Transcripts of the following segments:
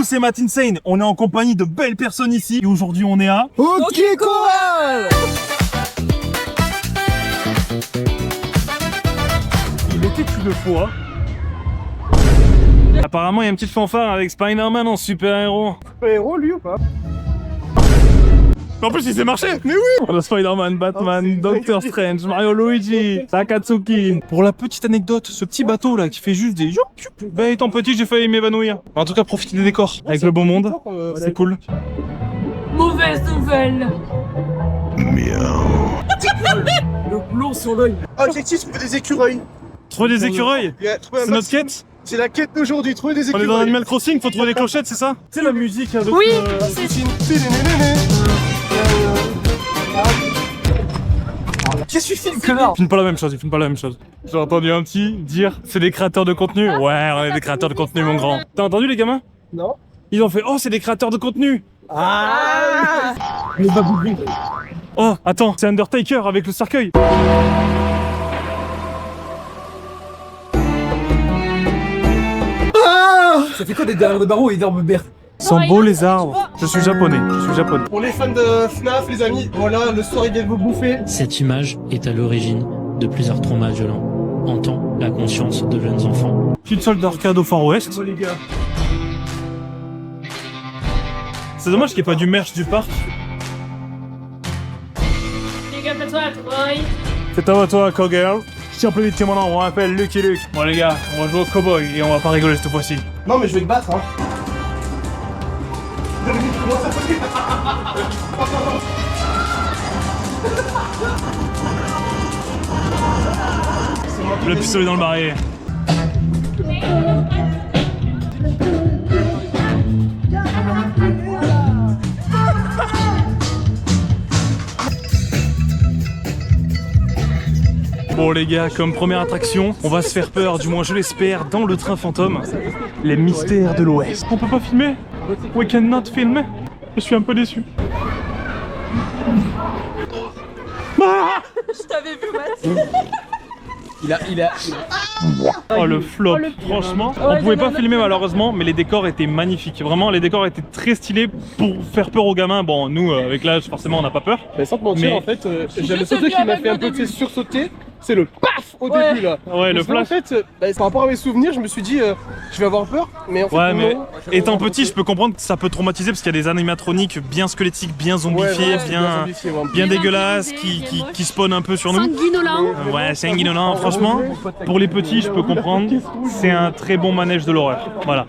c'est Matt Insane. On est en compagnie de belles personnes ici. Et aujourd'hui, on est à... Ok Coral. Il était une fois. Apparemment, il y a une petite fanfare avec Spider-Man en super-héros. Super-héros lui ou pas? En plus, il s'est marché. Mais oui. On a Spider-Man, Batman, Doctor Strange, Mario Luigi, Takatsuki. Pour la petite anecdote, ce petit bateau là qui fait juste des... Ben, étant petit, j'ai failli m'évanouir. En tout cas, profitez des décors avec le beau monde. C'est cool. Mauvaise nouvelle. Le blond sur l'œil. Objectif, trouver des écureuils. Trouver des écureuils. C'est notre quête. C'est la quête d'aujourd'hui, trouver des On écureuils. est dans Animal Crossing, faut trouver des clochettes, c'est ça? C'est la musique avec... Oui, Qu'est-ce que tu filmes, connard? Il filme pas la même chose, il filme pas la même chose. J'ai entendu un petit dire, c'est des créateurs de contenu. Ouais, on est des créateurs de contenu, mon grand. T'as entendu les gamins? Non. Ils ont fait, oh, c'est des créateurs de contenu. Ah. Le baboubou. Oh, attends, c'est Undertaker avec le cercueil. Ça fait quoi des derrière de barreaux et d'arbres verts? Sont beaux les arbres. Je suis japonais, je suis japonais. Pour les fans de FNAF, les amis, voilà, le soir il vient de vous bouffer. Cette image est à l'origine de plusieurs traumas violents, hantant la conscience de jeunes enfants. Petite salle d'arcade au Far West. Oh les gars. C'est dommage qu'il n'y ait pas du merch du parc. Les gars, fais-toi la trouille. C'est à toi, cowgirl. Je tiens plus vite que mon nom, on m'appelle Lucky Luke. Bon les gars, on va jouer au cowboy et on va pas rigoler cette fois-ci. Non mais je vais te battre hein. Le pistolet dans le barillet. Bon les gars, comme première attraction, on va se faire peur, du moins je l'espère, dans le train fantôme. Les mystères de l'Ouest. On peut pas filmer? We cannot film. Je suis un peu déçu. Ah, Je t'avais vu, Matt. oh le flop, franchement. On pouvait pas filmer malheureusement, mais les décors étaient magnifiques. Vraiment, les décors étaient très stylés pour faire peur aux gamins. Bon, nous, avec l'âge, forcément, on n'a pas peur. Mais sans te mentir, Mais- en fait, j'ai le Juste seul truc vu qui m'a avec fait un au peu début. sursauter, c'est le paf au Ouais. début là. Ouais, le Sinon, flash. En fait, par rapport à mes souvenirs, je me suis dit, je vais avoir peur, mais en fait, Ouais, mais non. étant petit, je peux comprendre que ça peut traumatiser parce qu'il y a des animatroniques bien squelettiques, bien zombifiés, Ouais, bien zombifié, ouais. bien Bien dégueulasses, organisés, qui spawnent un peu sur nous. Sanguinolent. Ouais, c'est sanguinolent. Franchement, pour les petits, je peux comprendre. C'est un très bon manège de l'horreur. Voilà.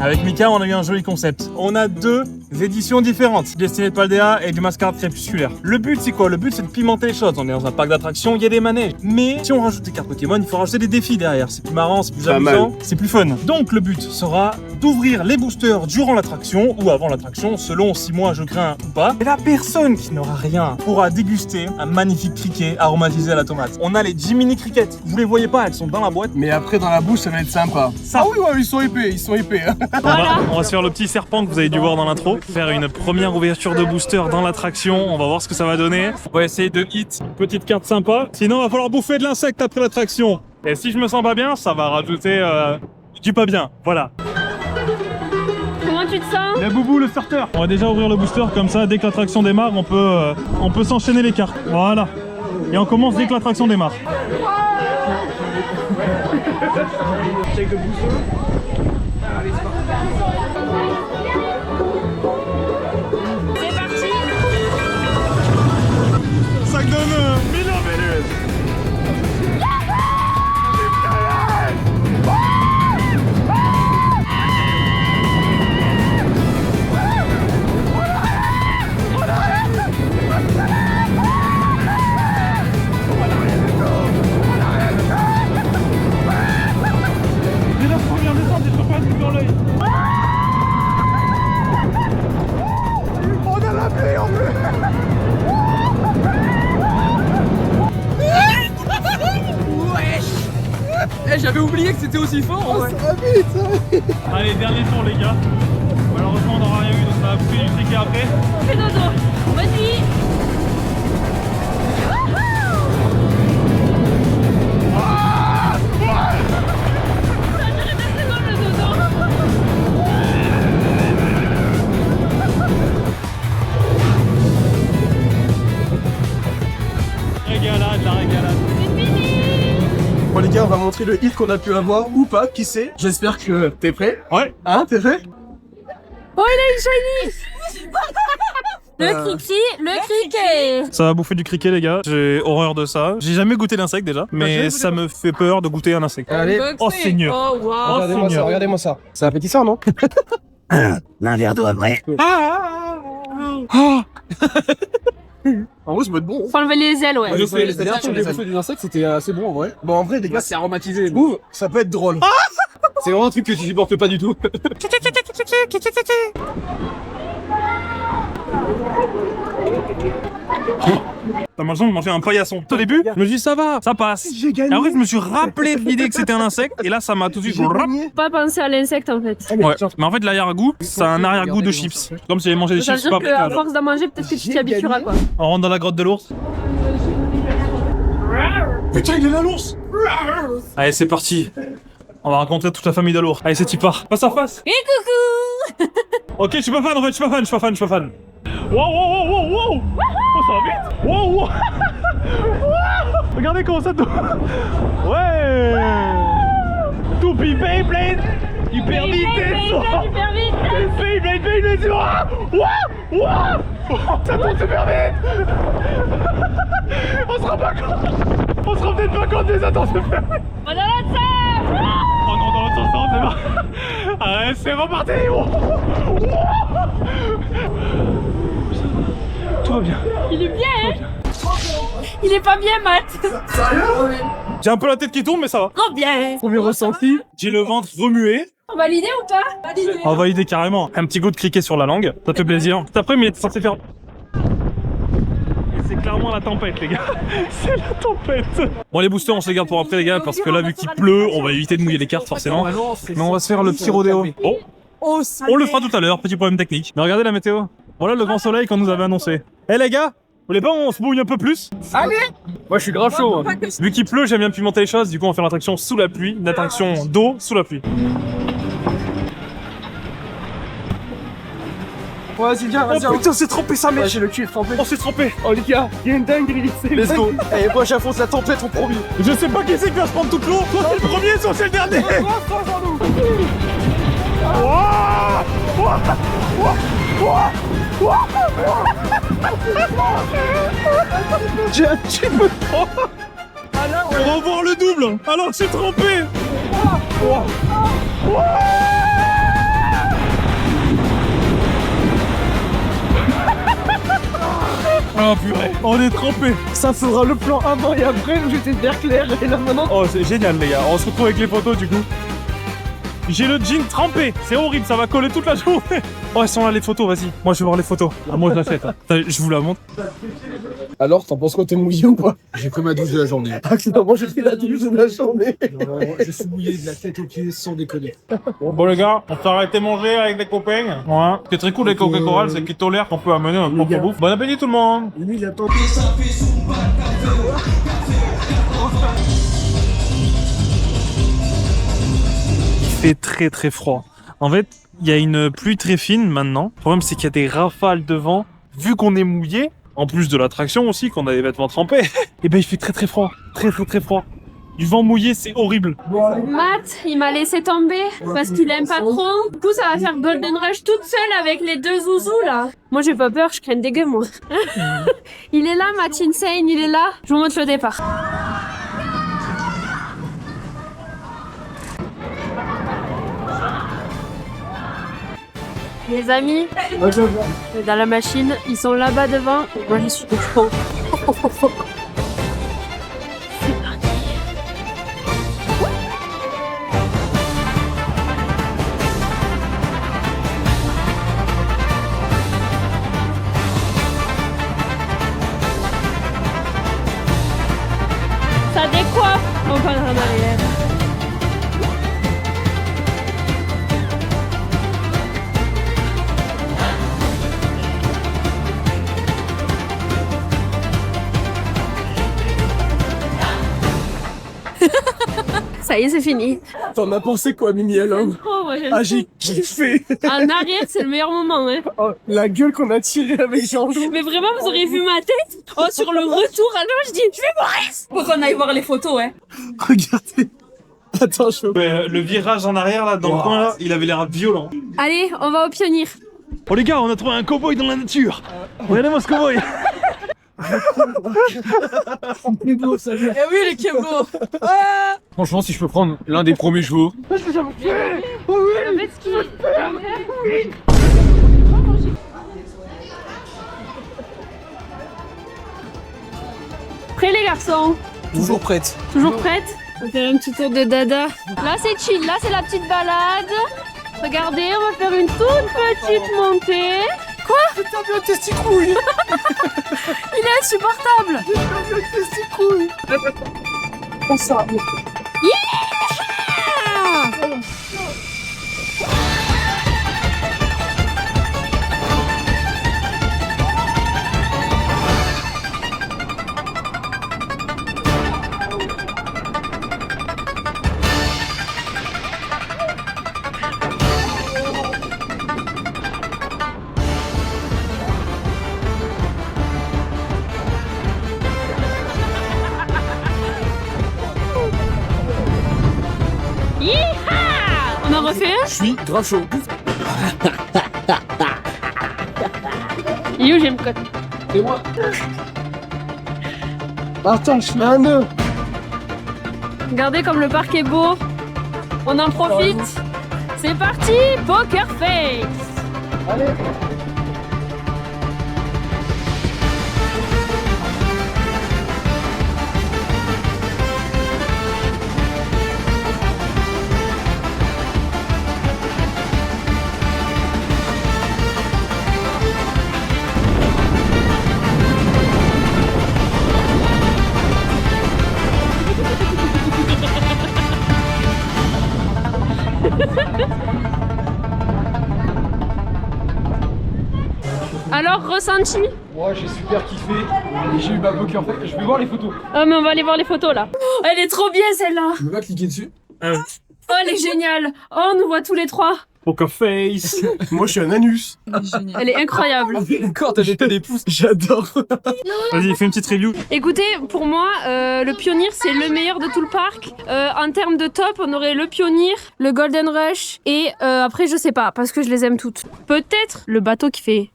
Avec Mika, on a eu un joli concept. On a deux éditions différentes, Destiné de Paldea et du Mascarade Crépusculaire. Le but, c'est quoi? Le but, c'est de pimenter les choses. On est dans un parc d'attractions, il y a des manèges. Mais si on rajoute des cartes Pokémon, il faut rajouter des défis derrière. C'est plus marrant, c'est plus Pas amusant, mal. c'est plus fun. Donc, le but sera d'ouvrir les boosters durant l'attraction ou avant l'attraction, selon si moi je crains ou pas. Et la personne qui n'aura rien pourra déguster un magnifique criquet aromatisé à la tomate. On a les Jiminy Crickets. Vous les voyez pas, elles sont dans la boîte. Mais après, dans la bouche, ça va être sympa. Ça. Ah oui, ouais, ils sont épais, hein. On va se faire le petit serpent que vous avez dû voir dans l'intro. Faire une première ouverture de booster dans l'attraction. On va voir ce que ça va donner. On va essayer de hit une petite carte sympa. Sinon, il va falloir bouffer de l'insecte après l'attraction. Et si je me sens pas bien, ça va rajouter du pas bien. Voilà. Comment tu te sens? Le boubou, le starter. On va déjà ouvrir le booster comme ça. Dès que l'attraction démarre, on peut s'enchaîner les cartes. Voilà. Et on commence dès que l'attraction démarre. C'est parti. Ça donne 1000 minutes. Dès la première descente, j'ai chopé un truc dans l'œil. On a la pluie en plus. Eh, j'avais oublié que c'était aussi fort en vrai. Allez, dernier tour les gars. Malheureusement on n'aura rien eu donc ça va bouffer du criquet après. Fais dodo. Bonne nuit. Ça a duré 2 secondes le dodo. régalade, la régalade. Bon les gars, on va montrer le hit qu'on a pu avoir ou pas, qui sait. J'espère que t'es prêt. Ouais. Hein, t'es prêt? Oh, il a une shiny. Le criqui, le criquet. Ça va bouffer du criquet, les gars. J'ai horreur de ça. J'ai jamais goûté l'insecte déjà, mais ça me fait peur de goûter un insecte. Allez, Oh Seigneur. Oh, wow. regardez-moi ça, Seigneur. regardez-moi ça. C'est appétissant, non? Un verre d'eau après. En vrai, ça peut être bon. Faut enlever les ailes, ouais. C'est-à-dire que j'ai bouffé des insectes, c'était assez bon en vrai. Bon, en vrai, les gars, c'est aromatisé. Je trouve, ça peut être drôle. C'est vraiment un truc que tu supportes pas du tout. T'as l'impression de manger un paillasson. Au début, je me suis dit ça va, ça passe. J'ai gagné. Et après, je me suis rappelé de l'idée que c'était un insecte, et là, ça m'a tout de suite. J'ai gagné. Pas penser à l'insecte en fait. Ouais. Mais en fait, l'arrière-goût, ça a un arrière-goût de chips. Comme si j'avais mangé des Ça veut chips dire qu'à paprika. force d'en manger, peut-être que tu t'y habitueras quoi. On rentre dans la grotte de l'ours. Putain, il est là l'ours. Allez, c'est parti. On va rencontrer toute la famille de l'ours. Allez, c'est y part. Face à face. Et coucou. Ok, je suis pas fan en fait, je suis pas fan. Wow, oh, ça va vite. Wow. Regardez comment ça tourne. Ouais. Toupie Beyblade. Hyper vite. Hyper vite. Beyblade. Wow. Ça tourne super vite. On se rend peut-être pas compte, mais attends, c'est super vite. On a l'autre sens. Oh non, dans l'autre sens, non, c'est pas. Allez, c'est reparti. Tout va bien. Il est bien, hein. Il est pas bien, Matt. J'ai un peu la tête qui tourne, mais ça va. Trop bien. Premier ressenti. J'ai le ventre remué. On va l'idée ou pas? Validé. On va valider carrément. Un petit goût de criquet sur la langue. Ça fait plaisir. Cet après, mais il était censé faire. C'est clairement la tempête, les gars. C'est la tempête. Bon, les boosters, on se les garde pour après, les gars, parce que là, vu qu'il pleut, on va éviter de mouiller les cartes, forcément. Mais on va se faire le petit rodéo. Oh, on le fera tout à l'heure, petit problème technique. Mais regardez la météo. Voilà le grand soleil qu'on nous avait annoncé. Eh les gars, vous voulez pas on se bouille un peu plus? Allez. Moi, je suis grave chaud. Hein. Vu qu'il pleut, j'aime bien pimenter les choses, du coup on va faire l'attraction sous la pluie, une attraction d'eau sous la pluie. Vas-y, viens, vas-y. Oh putain, c'est trempé ça, mec! J'ai le cul trempé. Oh, c'est trempé! Oh les gars, il y a une dinguerie. Let's go. Allez, moi j'avance la tempête, on promis. Je sais pas qui c'est qui va se prendre toute l'eau! Soit c'est le premier, soit c'est le dernier! J'ai un petit peu trop. On va voir le double! Alors que c'est trempé! Oh purée, on est trempé. Ça fera le plan avant et après où j'étais vert clair et là maintenant. Oh c'est génial les gars, on se retrouve avec les photos du coup. J'ai le jean trempé, c'est horrible, ça va coller toute la journée. Oh elles sont là les photos, vas-y. Moi je vais voir les photos. Ah moi je l'achète. Hein. Je vous la montre. Alors, t'en penses quoi, t'es mouillé ou pas? J'ai pris ma douche de la journée. Ah, clairement, j'ai pris la douche de la journée. Je suis mouillé de la tête aux pieds sans déconner. Bon les gars, on s'est arrêté manger avec des copains. Ouais. Ce qui est très cool avec Coca Coral, c'est qu'ils tolèrent qu'on peut amener notre propre bouffe. Bon appétit tout le monde. Lui, il attend. Il fait très très froid. En fait, il y a une pluie très fine maintenant. Le problème c'est qu'il y a des rafales de vent. Vu qu'on est mouillé, en plus de l'attraction aussi, qu'on a les vêtements trempés, et ben il fait très très froid. Très froid. Du vent mouillé, c'est horrible. Matt, il m'a laissé tomber parce qu'il aime pas trop. Du coup, ça va faire Golden Rush toute seule avec les deux zouzous là. Moi, j'ai pas peur, je crains des gueux, moi. Il est là, Matt Insane, il est là. Je vous montre le départ. Les amis, dans la machine, ils sont là-bas devant. Moi, je suis devant. Ça décoiffe. On va en arrière. ça y est, c'est fini. T'en as pensé quoi, Mimi, alors? Oh, moi, j'aime Ah, trop. j'ai kiffé. En arrière, c'est le meilleur moment, hein. Oh, la gueule qu'on a tirée avec Jean-Loup. Mais vraiment, vous auriez vu ma tête? Oh, sur le retour, alors je dis, je vais mourir! Faut qu'on aille voir les photos, hein. Regardez. Attends, je peux... Le virage en arrière là, dans le coin là, il avait l'air violent. Allez, on va au pionnier. Oh les gars, on a trouvé un cow-boy dans la nature. Regardez-moi ce cow-boy. C'est beau, ça vient. Eh oui, les Kembo! Franchement, si je peux prendre l'un des premiers chevaux. Le ski. Prêts les garçons? Toujours prête. Toujours prête? On va faire un petit tour de dada. Là c'est chill, là c'est la petite balade. Regardez, on va faire une toute petite montée. Quoi? Putain, bien testicouille. Il est insupportable! Bien testicouille. On s'en Yeeha! On en refait un? Je suis grave chaud. You, j'aime quoi? Et moi. Attends, je fais un nœud. Regardez comme le parc est beau. On en profite. C'est parti, Poker Face. Allez. Alors, ressenti? Moi, j'ai super kiffé. Et j'ai eu ma poker face. Je vais voir les photos. Oh, mais on va aller voir les photos là. Oh, elle est trop bien celle-là. Je peux pas cliquer dessus. Oh, elle est géniale. Oh, on nous voit tous les trois. Poker face. Moi, je suis un anus. Elle est incroyable. D'accord, t'as des pouces. J'adore. Vas-y, fais une petite review. Écoutez, pour moi, le Pionnier, c'est le meilleur de tout le parc. En termes de top, on aurait le Pionnier, le Golden Rush et après, je sais pas, parce que je les aime toutes. Peut-être le bateau qui fait.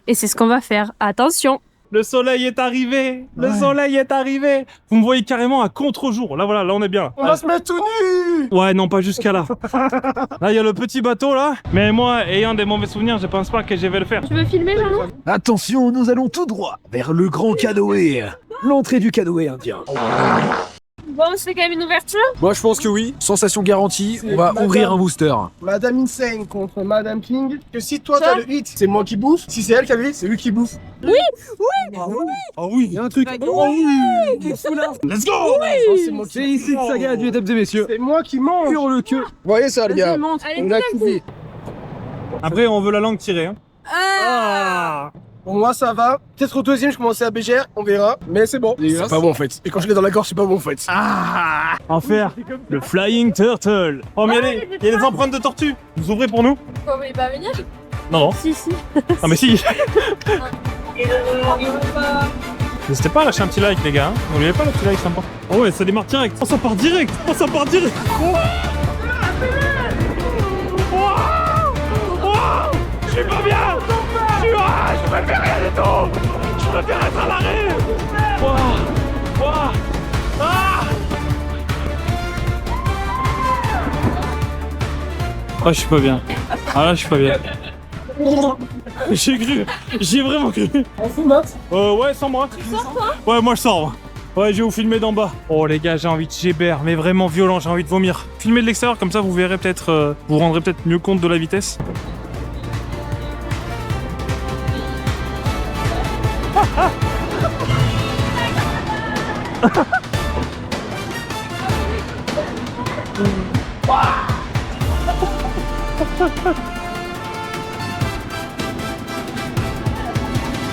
Et c'est ce qu'on va faire. Attention. Le soleil est arrivé. Le soleil est arrivé. Vous me voyez carrément à contre-jour. Là, voilà, là, on est bien. On va se mettre tout nu. Ouais, non, pas jusqu'à là. Là, il y a le petit bateau, là. Mais moi, ayant des mauvais souvenirs, je pense pas que je vais le faire. Tu veux filmer, Jean-Loup? Attention, nous allons tout droit vers le grand canoë. L'entrée du canoë indien. Bon, on se fait quand même une ouverture. Moi, je pense que oui. Sensation garantie. On va ouvrir un booster. Madame Insane contre Madame King. Que si toi Ça t'as le hit, c'est moi qui bouffe. Si c'est elle qui a le hit, c'est lui qui bouffe. Ah oui, il y a un truc. Oh oui. Let's go. Oh, c'est moi qui C'est ici que ça gagne, mesdames et messieurs. C'est moi qui mange. Sur le queue. Vous voyez ça, les gars? Allez, On a kiffé. Après, on veut la langue tirée. Hein. Pour moi, ça va. Peut-être au deuxième, je commençais à bégère. On verra. Mais c'est bon. Dégueulasse. C'est pas bon en fait. Et quand je l'ai dans la gorge, c'est pas bon en fait. En faire le Flying Turtle. Oh, mais il y a des empreintes de tortue. Vous ouvrez pour nous? Vous voulez pas venir? Non, non. Si, si. Ah, mais si. N'hésitez pas à lâcher un petit like, les gars. Hein. N'oubliez pas le petit like sympa. Oh ouais, ça démarre direct. Oh, ça part direct. Oh, ça part direct. Je suis pas bien. Je me fais rien du tout. Je préfère être à l'arrêt. Oh, je suis pas bien. Ah là, je suis pas bien. J'ai cru. J'ai vraiment cru. On fout, Max? Ouais, sans moi. Tu sors, toi? Ouais, moi je sors. Ouais, je vais vous filmer d'en bas. Oh les gars, j'ai envie de gébert, mais vraiment violent, j'ai envie de vomir. Filmez de l'extérieur, comme ça vous verrez peut-être, vous rendrez peut-être mieux compte de la vitesse.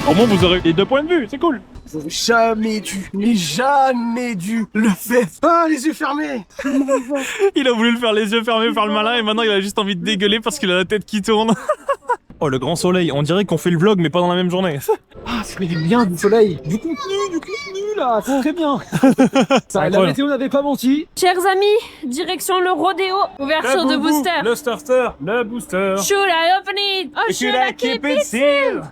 Au moins vous aurez les deux points de vue, c'est cool. jamais dû, mais jamais dû le faire. Ah, les yeux fermés. Il a voulu le faire les yeux fermés, faire le malin, et maintenant il a juste envie de dégueuler parce qu'il a la tête qui tourne. Oh, le grand soleil, on dirait qu'on fait le vlog mais pas dans la même journée. Ah, ça fait bien du soleil. Du contenu là, c'est très bien. Ça, la météo n'avait pas menti. Chers amis, direction le rodéo. Ouverture de booster. Le starter, le booster. Should I open it? Oh, should I keep it sealed?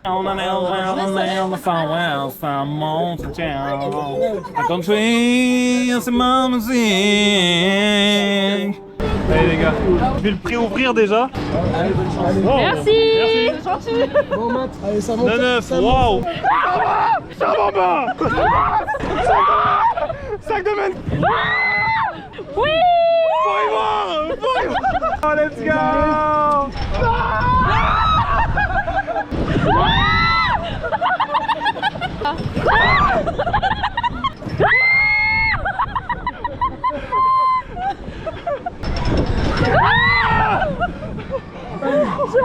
Allez les gars, je vais le pré-ouvrir déjà. Merci. Bon, Matt, allez, ça monte. 9, waouh. Ça va pas. Sac de mène. Oui. Faut y voir. Oh, let's go.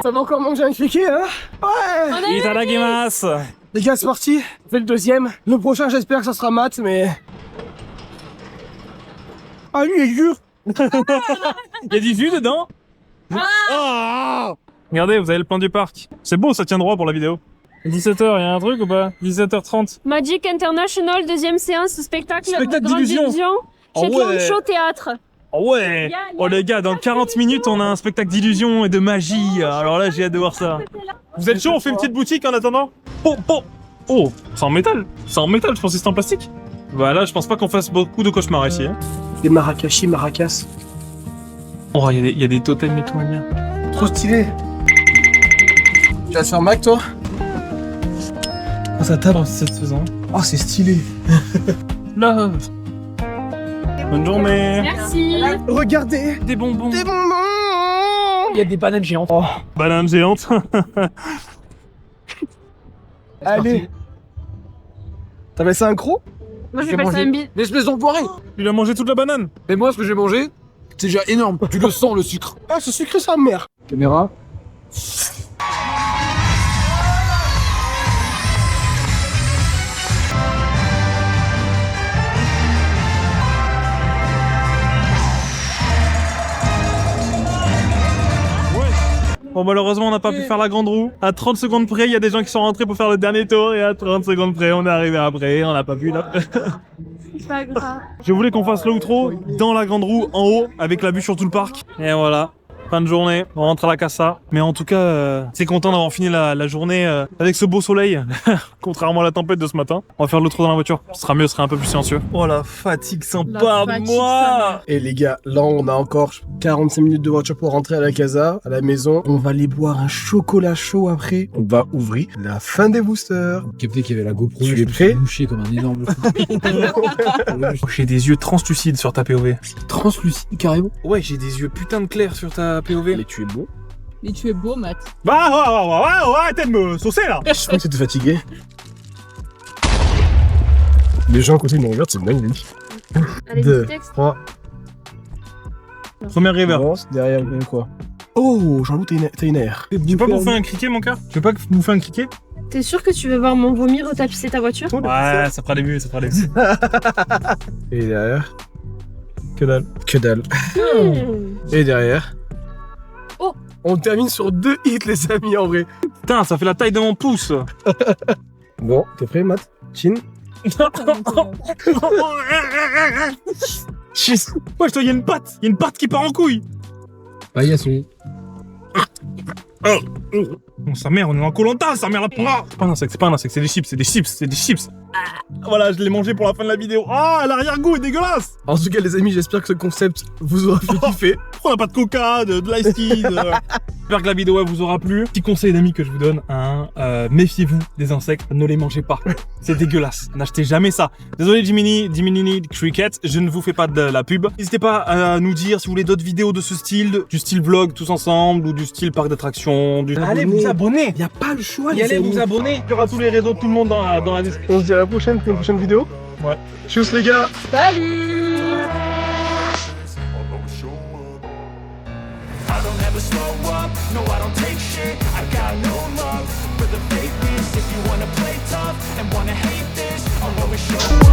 Ça va encore manger un criquet, hein? Ouais. Itadakimasu. Les gars, c'est parti. On fait le deuxième. Le prochain, j'espère que ça sera Matt, mais... Ah, lui, il est dur. Il y a du jus dedans. Ah. Regardez, vous avez le plan du parc. C'est beau, ça tient droit pour la vidéo. 17h, il y a un truc ou pas? 17h30. Magic International, deuxième séance, spectacle de grande d'illusion. division. Oh Shetland ouais. Show Théâtre. Oh ouais. Oh les gars, dans 40 minutes, on a un spectacle d'illusion et de magie. Alors là, j'ai hâte de voir ça. Vous êtes chaud? On fait une petite boutique en attendant? Oh, c'est en métal. C'est en métal, je pensais que c'était en plastique. Bah là, je pense pas qu'on fasse beaucoup de cauchemars ici. Hein. Des maracachis, maracas. Oh, il y a des totems et tout, bien. Trop stylé. Tu vas te faire Mac, toi? Oh, ça tape en satisfaisant. Oh, c'est stylé. Love. Bonne journée. Merci. Regardez. Des bonbons. Des bonbons. Il y a des bananes géantes. Oh. Banane géante. Allez. T'avais ça un croc? Moi, je vais passer un bide. L'espèce d'enfoiré. Il a mangé toute la banane. Mais moi, ce que j'ai mangé, c'est déjà énorme. Tu le sens, le sucre. Ah, c'est sucré, sa mère. Caméra. Bon, malheureusement, on n'a pas pu faire la grande roue. À 30 secondes près, il y a des gens qui sont rentrés pour faire le dernier tour. Et à 30 secondes près, on est arrivé après. On n'a pas pu là. C'est pas grave. Je voulais qu'on fasse l'outro dans la grande roue, en haut, avec la vue sur tout le parc. Et voilà. Fin de journée, on rentre à la casa. Mais en tout cas, c'est content d'avoir fini la journée avec ce beau soleil. Contrairement à la tempête de ce matin. On va faire l'outro dans la voiture. Ce sera mieux, ce sera un peu plus silencieux. Oh la fatigue s'empare de moi. Et les gars, là on a encore 45 minutes de voiture pour rentrer à la casa, à la maison. On va aller boire un chocolat chaud après. On va ouvrir la fin des boosters. Capté qu'il y avait la GoPro. Tu es prêt? Bouché comme un énorme. J'ai des yeux translucides sur ta POV. Translucide, carrément. Ouais, j'ai des yeux putain de clairs sur ta POV. Mais tu es beau. Mais tu es beau, Matt. Bah ouais, arrêtez de me saucer là. Je crois que c'était fatigué. Les gens à côté nous regardent, c'est magnifique. Allez, 2, petit texte. 3. Première river. Derrière, il y a quoi? Oh, Jean-Loup, t'as une air. Tu veux pas bouffer un criquet, mon cœur? Tu veux pas bouffer un criquet? T'es sûr que tu veux voir mon vomi retapisser ta voiture? Ouais, ça fera des vues, ça fera des vues. Et derrière? Que dalle. Que dalle. Et derrière? Oh. On termine sur 2 hits, les amis, en vrai. Putain, ça fait la taille de mon pouce. Bon, t'es prêt, Matt? Chin? Cheese. Ouais, il y a une patte. Il y a une patte qui part en couille. Paillasson. Oh, sa mère, on est en Koh-Lanta, sa mère la prend. C'est pas un insecte, c'est pas un insecte, c'est des chips, c'est des chips, c'est des chips. Voilà, je l'ai mangé pour la fin de la vidéo. Ah, l'arrière-goût est dégueulasse. En tout cas, les amis, j'espère que ce concept vous aura fait kiffer. On n'a pas de coca, de l'ice tea. J'espère que la vidéo vous aura plu. Petit conseil d'amis que je vous donne, hein, méfiez-vous des insectes, ne les mangez pas. C'est dégueulasse. N'achetez jamais ça. Désolé Jiminy Cricket, je ne vous fais pas de la pub. N'hésitez pas à nous dire si vous voulez d'autres vidéos de ce style, du style vlog tous ensemble ou du style parc d'attractions. Allez vous abonner. Y a pas le choix, Y allez vous abonner. Il y aura tous les réseaux de tout le monde dans la description. On se dit à la prochaine pour une prochaine vidéo. Ouais. Tchuss les gars. Salut! I don't ever slow up, no I don't take shit. I got no love for the fakeness. If you wanna play tough and wanna hate this, I'll always show up.